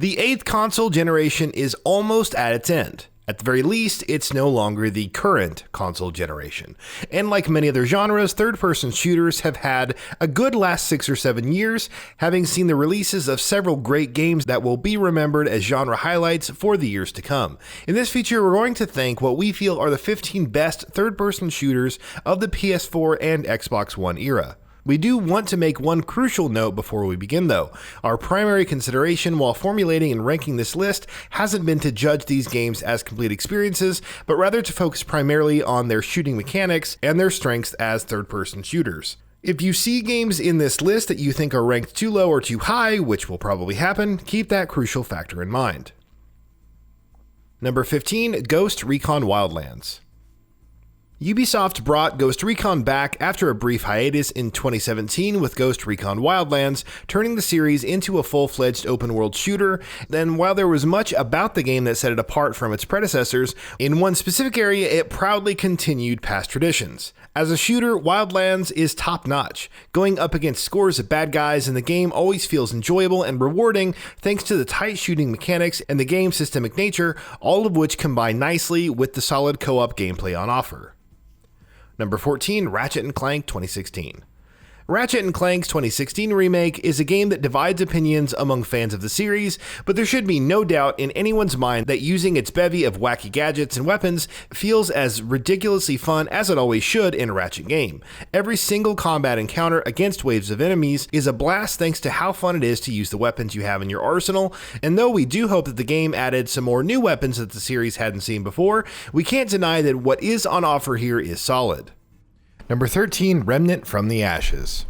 The 8th console generation is almost at its end. At the very least, it's no longer the current console generation. And like many other genres, third-person shooters have had a good last 6 or 7 years, having seen the releases of several great games that will be remembered as genre highlights for the years to come. In this feature, we're going to thank what we feel are the 15 best third-person shooters of the PS4 and Xbox One era. We do want to make one crucial note before we begin though. Our primary consideration while formulating and ranking this list hasn't been to judge these games as complete experiences, but rather to focus primarily on their shooting mechanics and their strengths as third-person shooters. If you see games in this list that you think are ranked too low or too high, which will probably happen, keep that crucial factor in mind. Number 15, Ghost Recon Wildlands. Ubisoft brought Ghost Recon back after a brief hiatus in 2017 with Ghost Recon Wildlands, turning the series into a full-fledged open-world shooter. Then, while there was much about the game that set it apart from its predecessors, in one specific area it proudly continued past traditions. As a shooter, Wildlands is top-notch. Going up against scores of bad guys in the game always feels enjoyable and rewarding thanks to the tight shooting mechanics and the game's systemic nature, all of which combine nicely with the solid co-op gameplay on offer. Number 14, Ratchet & Clank 2016. Ratchet & Clank's 2016 remake is a game that divides opinions among fans of the series, but there should be no doubt in anyone's mind that using its bevy of wacky gadgets and weapons feels as ridiculously fun as it always should in a Ratchet game. Every single combat encounter against waves of enemies is a blast thanks to how fun it is to use the weapons you have in your arsenal, and though we do hope that the game added some more new weapons that the series hadn't seen before, we can't deny that what is on offer here is solid. Number 13, Remnant from the Ashes.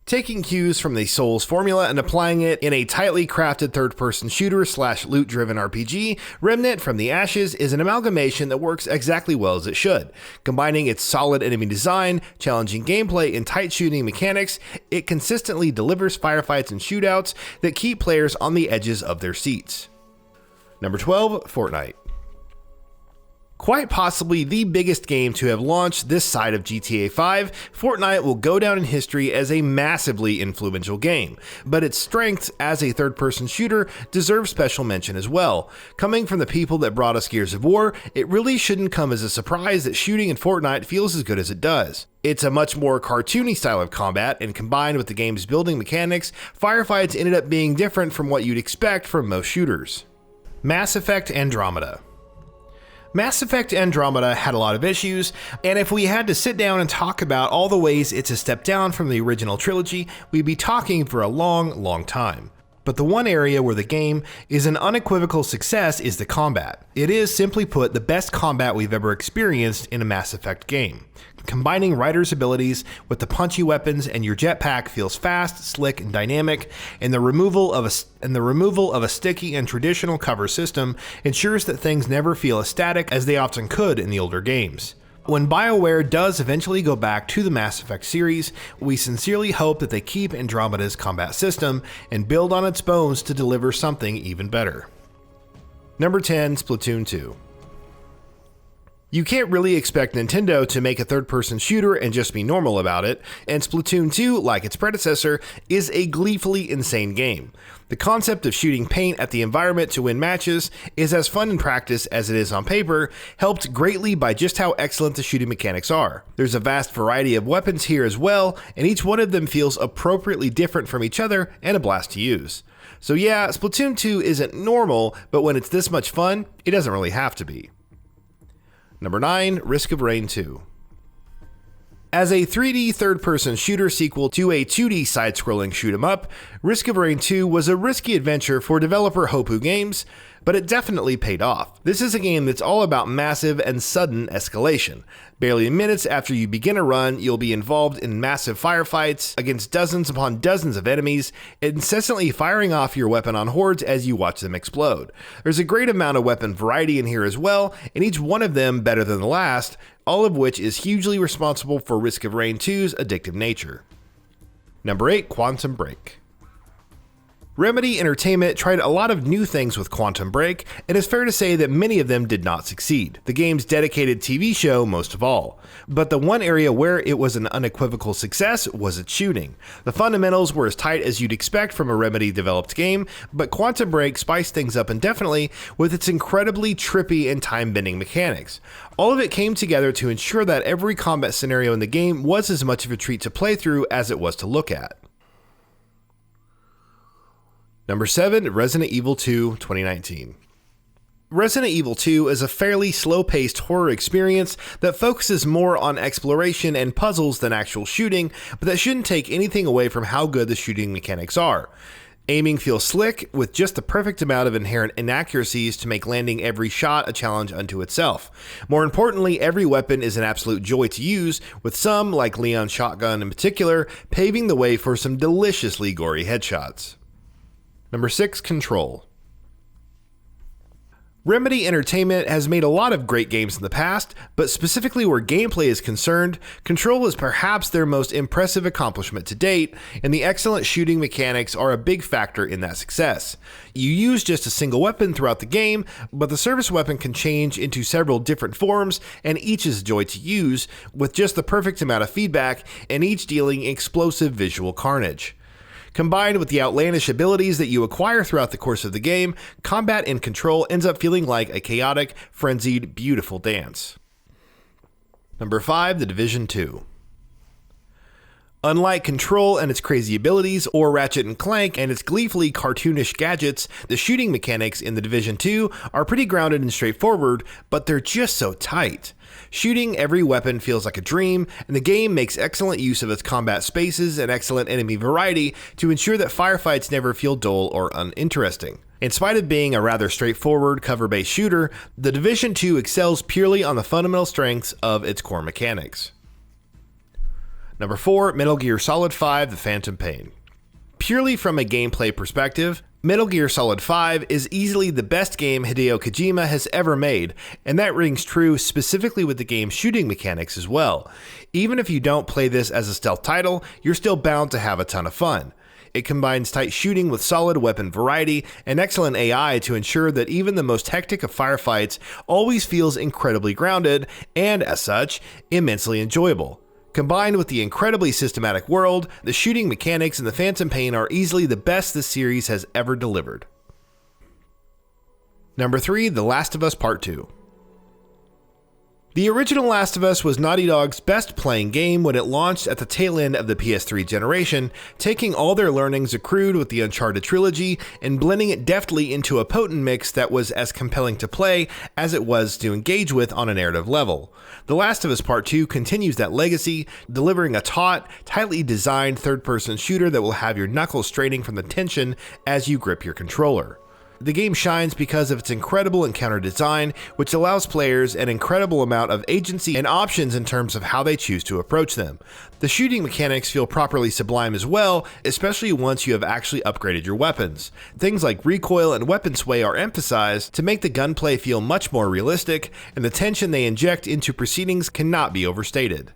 Taking cues from the Souls formula and applying it in a tightly crafted third-person shooter / loot-driven RPG, Remnant from the Ashes is an amalgamation that works exactly well as it should. Combining its solid enemy design, challenging gameplay, and tight shooting mechanics, it consistently delivers firefights and shootouts that keep players on the edges of their seats. Number 12, Fortnite. Quite possibly the biggest game to have launched this side of GTA 5, Fortnite will go down in history as a massively influential game, but its strengths as a third-person shooter deserve special mention as well. Coming from the people that brought us Gears of War, it really shouldn't come as a surprise that shooting in Fortnite feels as good as it does. It's a much more cartoony style of combat, and combined with the game's building mechanics, firefights ended up being different from what you'd expect from most shooters. Mass Effect Andromeda. Mass Effect Andromeda had a lot of issues, and if we had to sit down and talk about all the ways it's a step down from the original trilogy, we'd be talking for a long time. But the one area where the game is an unequivocal success is the combat. It is, simply put, the best combat we've ever experienced in a Mass Effect game. Combining Ryder's abilities with the punchy weapons and your jetpack feels fast, slick, and dynamic, and the removal of a sticky and traditional cover system ensures that things never feel as static as they often could in the older games. When BioWare does eventually go back to the Mass Effect series, we sincerely hope that they keep Andromeda's combat system and build on its bones to deliver something even better. Number 10, Splatoon 2. You can't really expect Nintendo to make a third-person shooter and just be normal about it, and Splatoon 2, like its predecessor, is a gleefully insane game. The concept of shooting paint at the environment to win matches is as fun in practice as it is on paper, helped greatly by just how excellent the shooting mechanics are. There's a vast variety of weapons here as well, and each one of them feels appropriately different from each other and a blast to use. So yeah, Splatoon 2 isn't normal, but when it's this much fun, it doesn't really have to be. Number 9, Risk of Rain 2. As a 3D third-person shooter sequel to a 2D side-scrolling shoot-'em-up, Risk of Rain 2 was a risky adventure for developer Hopoo Games, but it definitely paid off. This is a game that's all about massive and sudden escalation. Barely minutes after you begin a run, you'll be involved in massive firefights against dozens upon dozens of enemies, incessantly firing off your weapon on hordes as you watch them explode. There's a great amount of weapon variety in here as well, and each one of them better than the last, all of which is hugely responsible for Risk of Rain 2's addictive nature. Number 8, Quantum Break. Remedy Entertainment tried a lot of new things with Quantum Break, and it's fair to say that many of them did not succeed, the game's dedicated TV show most of all. But the one area where it was an unequivocal success was its shooting. The fundamentals were as tight as you'd expect from a Remedy-developed game, but Quantum Break spiced things up indefinitely with its incredibly trippy and time-bending mechanics. All of it came together to ensure that every combat scenario in the game was as much of a treat to play through as it was to look at. Number 7, Resident Evil 2 2019. Resident Evil 2 is a fairly slow-paced horror experience that focuses more on exploration and puzzles than actual shooting, but that shouldn't take anything away from how good the shooting mechanics are. Aiming feels slick, with just the perfect amount of inherent inaccuracies to make landing every shot a challenge unto itself. More importantly, every weapon is an absolute joy to use, with some, like Leon's shotgun in particular, paving the way for some deliciously gory headshots. Number 6, Control. Remedy Entertainment has made a lot of great games in the past, but specifically where gameplay is concerned, Control is perhaps their most impressive accomplishment to date, and the excellent shooting mechanics are a big factor in that success. You use just a single weapon throughout the game, but the service weapon can change into several different forms, and each is a joy to use, with just the perfect amount of feedback, and each dealing explosive visual carnage. Combined with the outlandish abilities that you acquire throughout the course of the game, combat in Control ends up feeling like a chaotic, frenzied, beautiful dance. Number 5, The Division 2. Unlike Control and its crazy abilities, or Ratchet & Clank and its gleefully cartoonish gadgets, the shooting mechanics in The Division 2 are pretty grounded and straightforward, but they're just so tight. Shooting every weapon feels like a dream, and the game makes excellent use of its combat spaces and excellent enemy variety to ensure that firefights never feel dull or uninteresting. In spite of being a rather straightforward cover-based shooter, The Division 2 excels purely on the fundamental strengths of its core mechanics. Number 4, Metal Gear Solid 5: The Phantom Pain. Purely from a gameplay perspective, Metal Gear Solid 5 is easily the best game Hideo Kojima has ever made, and that rings true specifically with the game's shooting mechanics as well. Even if you don't play this as a stealth title, you're still bound to have a ton of fun. It combines tight shooting with solid weapon variety and excellent AI to ensure that even the most hectic of firefights always feels incredibly grounded and, as such, immensely enjoyable. Combined with the incredibly systematic world, the shooting mechanics in The Phantom Pain are easily the best this series has ever delivered. Number 3, The Last of Us Part 2. The original Last of Us was Naughty Dog's best playing game when it launched at the tail end of the PS3 generation, taking all their learnings accrued with the Uncharted trilogy and blending it deftly into a potent mix that was as compelling to play as it was to engage with on a narrative level. The Last of Us Part 2 continues that legacy, delivering a taut, tightly designed third-person shooter that will have your knuckles straining from the tension as you grip your controller. The game shines because of its incredible encounter design, which allows players an incredible amount of agency and options in terms of how they choose to approach them. The shooting mechanics feel properly sublime as well, especially once you have actually upgraded your weapons. Things like recoil and weapon sway are emphasized to make the gunplay feel much more realistic, and the tension they inject into proceedings cannot be overstated.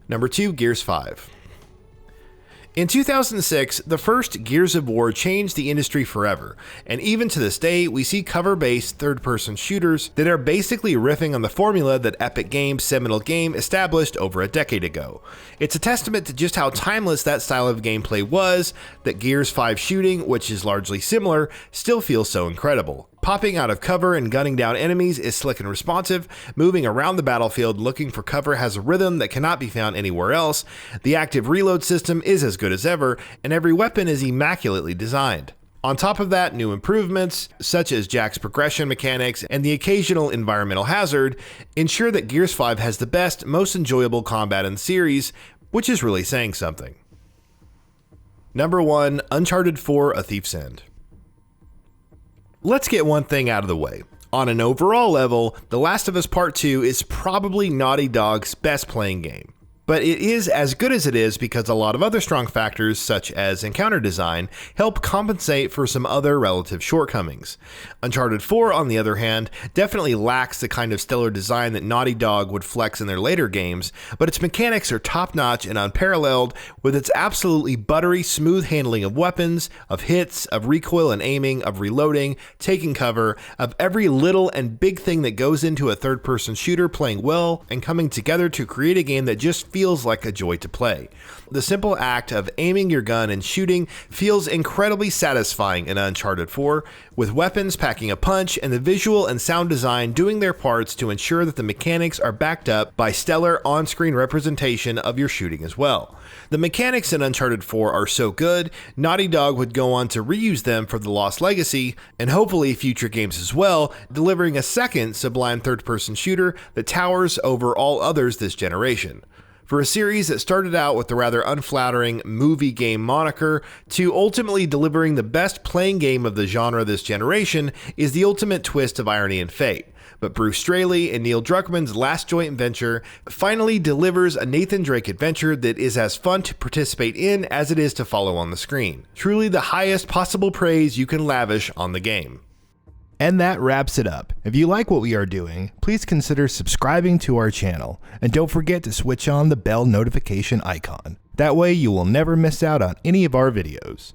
Number 2, Gears 5. In 2006, the first Gears of War changed the industry forever, and even to this day, we see cover-based third-person shooters that are basically riffing on the formula that Epic Games' seminal game established over a decade ago. It's a testament to just how timeless that style of gameplay was that Gears 5 shooting, which is largely similar, still feels so incredible. Popping out of cover and gunning down enemies is slick and responsive. Moving around the battlefield looking for cover has a rhythm that cannot be found anywhere else. The active reload system is as good as ever, and every weapon is immaculately designed. On top of that, new improvements, such as Jack's progression mechanics and the occasional environmental hazard, ensure that Gears 5 has the best, most enjoyable combat in the series, which is really saying something. Number 1, Uncharted 4: A Thief's End. Let's get one thing out of the way. On an overall level, The Last of Us Part 2 is probably Naughty Dog's best playing game. But it is as good as it is because a lot of other strong factors, such as encounter design, help compensate for some other relative shortcomings. Uncharted 4, on the other hand, definitely lacks the kind of stellar design that Naughty Dog would flex in their later games, but its mechanics are top-notch and unparalleled, with its absolutely buttery, smooth handling of weapons, of hits, of recoil and aiming, of reloading, taking cover, of every little and big thing that goes into a third-person shooter playing well and coming together to create a game that just feels like a joy to play. The simple act of aiming your gun and shooting feels incredibly satisfying in Uncharted 4, with weapons packing a punch and the visual and sound design doing their parts to ensure that the mechanics are backed up by stellar on-screen representation of your shooting as well. The mechanics in Uncharted 4 are so good, Naughty Dog would go on to reuse them for The Lost Legacy, and hopefully future games as well, delivering a second sublime third-person shooter that towers over all others this generation. For a series that started out with the rather unflattering movie game moniker to ultimately delivering the best playing game of the genre this generation is the ultimate twist of irony and fate. But Bruce Straley and Neil Druckmann's last joint venture finally delivers a Nathan Drake adventure that is as fun to participate in as it is to follow on the screen. Truly the highest possible praise you can lavish on the game. And that wraps it up. If you like what we are doing, please consider subscribing to our channel, and don't forget to switch on the bell notification icon. That way you will never miss out on any of our videos.